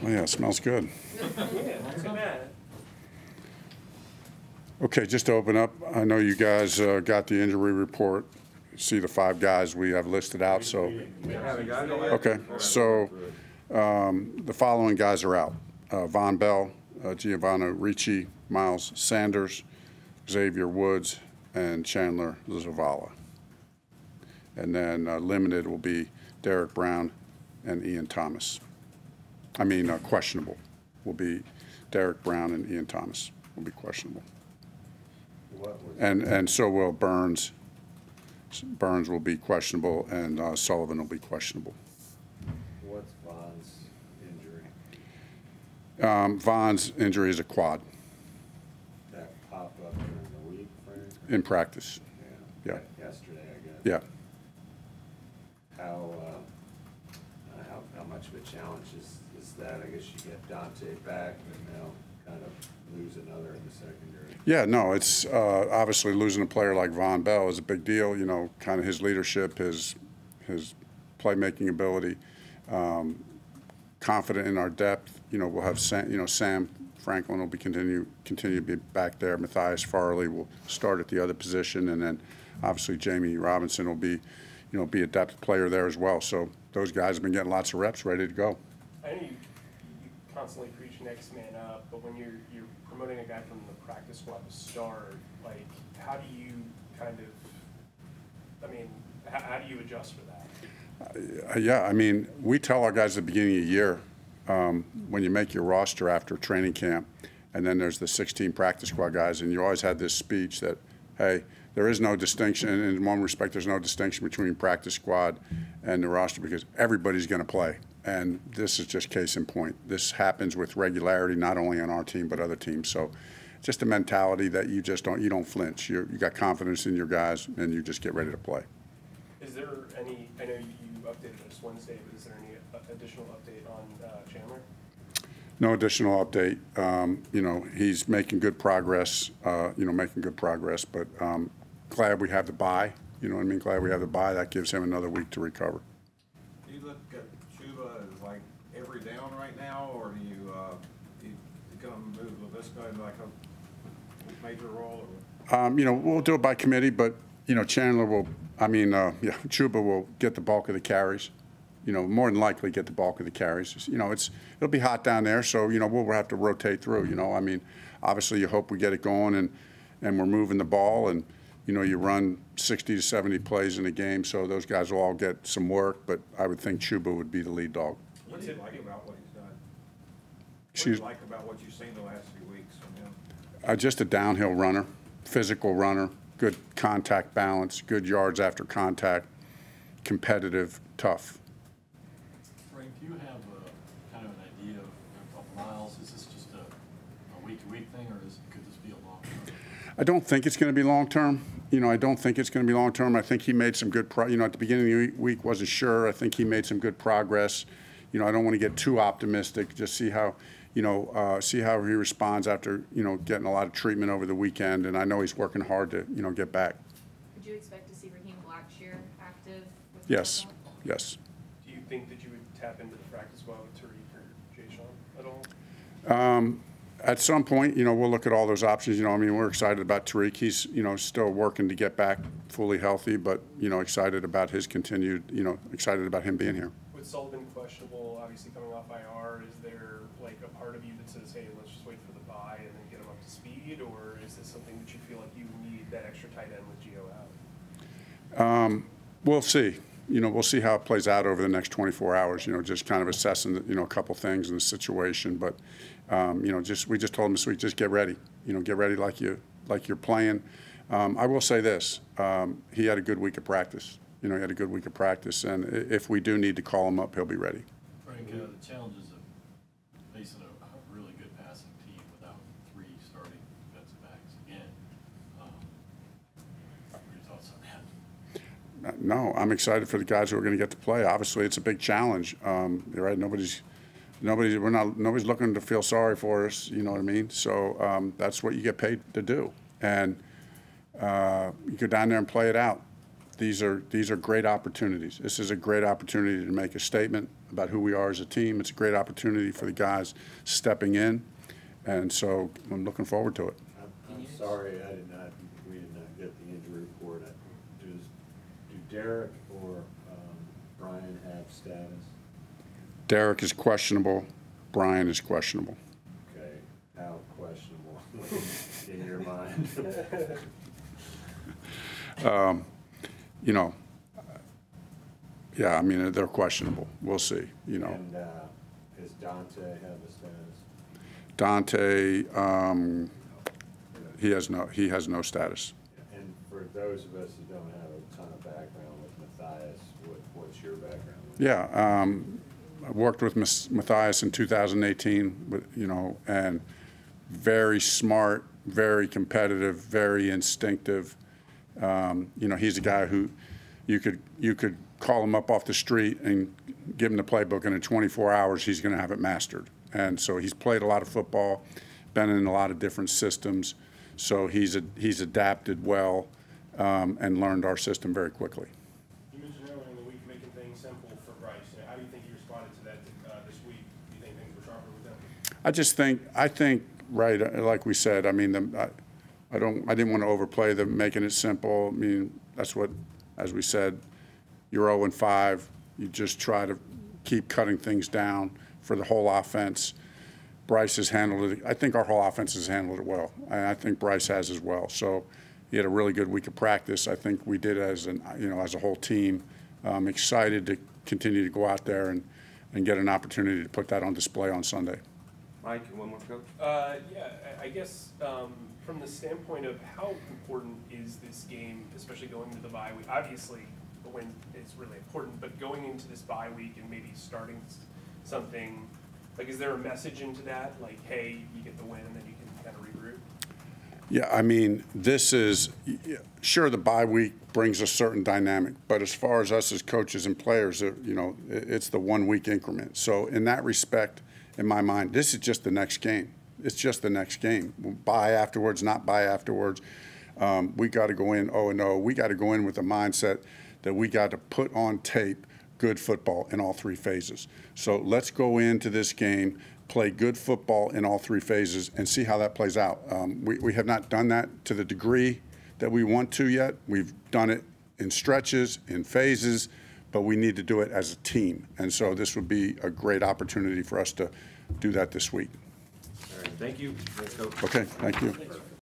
Oh, yeah, it smells good. Yeah, not too bad. Okay, just to open up, I know you guys got the injury report. See the 5 guys we have listed out. So, okay, so the following guys are out: Vonn Bell, Giovanni Ricci, Miles Sanders, Xavier Woods, and Chandler Zavala. And then limited will be Derek Brown and Ian Thomas. I mean, questionable will be Derek Brown and Ian Thomas will be questionable. And so will Burns. Burns will be questionable, and Sullivan will be questionable. What's Vonn's injury? Vonn's injury is a quad. That popped up during the week, Frank? In practice. Yeah. Yeah. Yesterday, I guess. Yeah. How much of a challenge is that? I guess you get Dante back, but now kind of lose another in the secondary. Yeah, no, it's obviously losing a player like Vonn Bell is a big deal. You know, kind of his leadership, his playmaking ability, confident in our depth. You know, we'll have Sam Franklin will be continue to be back there. Matthias Farley will start at the other position, and then obviously Jamie Robinson will be, be a depth player there as well. So those guys have been getting lots of reps, ready to go. I know you constantly preach next man up, but when you're promoting a guy from the practice squad to start, like, how do you kind of, I mean, how do you adjust for that? Yeah, I mean, we tell our guys at the beginning of the year, when you make your roster after training camp, and then there's the 16 practice squad guys, and you always had this speech that, hey, there is no distinction, and in one respect, there's no distinction between practice squad and the roster because everybody's going to play. And this is just case in point. This happens with regularity, not only on our team but other teams. So, just a mentality that you don't flinch. You got confidence in your guys, and you just get ready to play. Is there any? I know you updated us Wednesday, but is there any additional update on Chandler? No additional update. He's making good progress. But glad we have the bye. You know what I mean? Glad we have the bye. That gives him another week to recover. Do you look at Chuba as like every down right now, or do you going to move with this guy like a major role? Or? We'll do it by committee, but Chandler will. Chuba will get the bulk of the carries. More than likely get the bulk of the carries. It'll be hot down there, so we'll have to rotate through. Obviously you hope we get it going and we're moving the ball, and you run 60 to 70 plays in a game, so those guys will all get some work. But I would think Chuba would be the lead dog. What do you like about what he's done? What do you like about what you've seen the last few weeks from him? Just a downhill runner, physical runner, good contact balance, good yards after contact, competitive, tough. Frank, do you have kind of an idea of Miles? Is this just a week-to-week thing, or could this be a long-term? I don't think it's going to be long-term. I don't think it's going to be long-term. I think he made some good at the beginning of the week, wasn't sure. I think he made some good progress. I don't want to get too optimistic. Just see how, see how he responds after, getting a lot of treatment over the weekend. And I know he's working hard to, get back. Would you expect to see Raheem Blackshear active? Yes. Yes. Do you think that you would tap into the practice squad with Tariq or Jay Sean at all? At some point, we'll look at all those options. We're excited about Tariq. He's, still working to get back fully healthy, but, excited about his continued, excited about him being here. With Sullivan questionable, obviously coming off IR, is there like a part of you that says, hey, let's just wait for the bye and then get him up to speed, or is this something that you feel like you need that extra tight end with Gio out? We'll see. We'll see how it plays out over the next 24 hours. Just kind of assessing, a couple things in the situation. But, we just told him this week, just get ready. Get ready like you're playing. I will say this: he had a good week of practice. He had a good week of practice, and if we do need to call him up, he'll be ready. Frank, the challenges of facing a really good passing team without 3 starting defensive backs again. What are your thoughts on that? No, I'm excited for the guys who are going to get to play. Obviously, it's a big challenge. You're right. Nobody's looking to feel sorry for us. You know what I mean? So that's what you get paid to do, and you go down there and play it out. these are great opportunities. This is a great opportunity to make a statement about who we are as a team. It's a great opportunity for the guys stepping in, and so I'm looking forward to it. I'm sorry, we did not get the injury report. Do Derek or Brian have status? Derek is questionable. Brian is questionable. Okay, how questionable in your mind? You know, yeah, I mean, they're questionable. We'll see, you know. And does Dante have a status? Dante, he has no status. And for those of us who don't have a ton of background with Matthias, what's your background? Yeah, I worked with Matthias in 2018, you know, and very smart, very competitive, very instinctive. You know, he's a guy who you could call him up off the street and give him the playbook, and in 24 hours he's going to have it mastered. And so he's played a lot of football, been in a lot of different systems, so he's adapted well and learned our system very quickly. You mentioned earlier in the week making things simple for Bryce. How do you think he responded to that this week? Do you think things were sharper with him? I think right, like we said, I mean, I didn't want to overplay them making it simple. I mean, that's what, as we said, you're 0-5. You just try to keep cutting things down for the whole offense. Bryce has handled it. I think our whole offense has handled it well, and I think Bryce has as well. So he had a really good week of practice. I think we did as a whole team. I'm excited to continue to go out there and get an opportunity to put that on display on Sunday. Mike, one more, Coach? Yeah, I guess from the standpoint of how important is this game, especially going into the bye week? Obviously, the win is really important, but going into this bye week and maybe starting something, like, is there a message into that? Like, hey, you get the win and then you can kind of regroup? Yeah, I mean, this is, sure, the bye week brings a certain dynamic, but as far as us as coaches and players, you know, it's the 1 week increment. So in that respect, in my mind, this is just the next game. It's just the next game. Bye afterwards, not bye afterwards. We got to go in 0-0. We got to go in with the mindset that we got to put on tape good football in all 3 phases. So let's go into this game, play good football in all 3 phases, and see how that plays out. We have not done that to the degree that we want to yet. We've done it in stretches, in phases, but we need to do it as a team. And so this would be a great opportunity for us to do that this week. All right, thank you. Let's go. Okay, thank you.